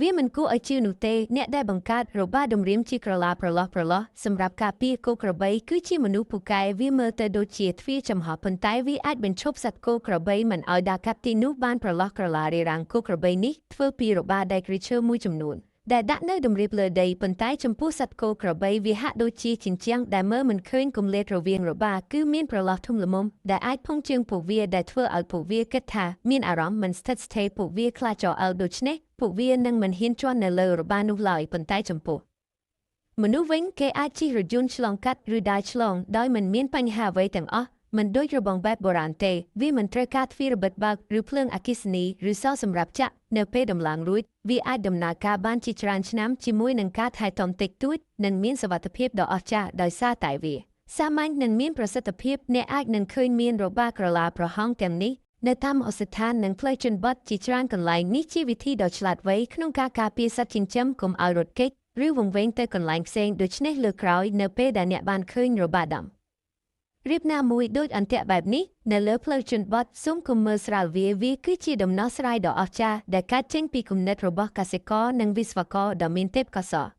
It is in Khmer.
វាមិនគួរឲ្យជឿនោះទេអ្នកដែលបង្កើតរបារដំរាមជាក្រឡាប្រឡោះសម្រាប់ការពារគោក្របីគឺជាមនុស្សពូកែវាមើលទៅដូចជាទ្វារចំហប៉ុន្តែវាអាចបញ្ឈប់សត្វគោក្របីមិនឲ្យដើរកាត់ទីនោះបានប្រឡោះក្រឡារារាំងគោក្របីនេះធ្វើពីរបារដែលក្រីឈើមួយចំនួនដែលដាក់នៅតម្រៀបលើដីប៉ុន្តែចំពោះសត្វគោក្របីវាហាក់ដូចជាជញ្ជាំងដែលមើលមិនឃើញគម្លាតរវាងរបារគឺមានប្រឡោះធំល្មមដែលអាចផុងជើងពួកវាដែលធ្វើឲ្យពួកវាគិតថាមានអារម្មណ៍មិនស្ថិតស្ថេរពួកវាខ្លាចចោលដូច្នេះពួកវានឹងមិនហ៊ានជន់នៅលើរបារនោះឡើយប៉ុន្តែចំពោះមនុស្សវិញគេអាចជិះរថយន្តឆ្លងកាត់ឬដើរឆ្លងដោយមិនមានបញ្ហាអ្វីទាំងអស់មិនដូចរបងបែបបុរាណទេវាមិនត្រូវការទ្វាររបិទបើកឬភ្លើងអគ្គិសនីឬសោសម្រាប់ចាក់នៅពេលដំឡើងរួចវាអាចដំណើរការបានជាច្រើនឆ្នាំជាមួយនឹងការថែទាំតិចតួចនិងមានសុវត្ថិភាពដ៏អស្ចារ្យដោយសារតែវាសាមញ្ញនិងមានប្រសិទ្ធភាពអ្នកអាចនឹងឃើញមានរបារក្រឡាប្រហោងទាំងនេះនៅតាមមហោស្ថាននិងផ្លូវជនបទជាច្រើនកន្លែងនេះជាវិធីដ៏ឆ្លាតវៃក្នុងការការពារសត្វចិញ្ចឹមកុំឲ្យរត់គេចឬវង្វេងទៅកន្លែងផ្សេងដូច្នេះលើកក្រោយនៅពេលដែលអ្នកបានឃើញរបារដំរៀបណាមួយដូចអន្ទាក់បែបនេះនៅលើផ្លូវជនបទសូមកុំមើលស្រាលវាគឺជាដំណោះស្រាយដ៏អស្ចារ្យដែលកើតចេញពីគំនិតរបស់កសិករនិងវិស្វករដ៏មានទេពកោសល្យ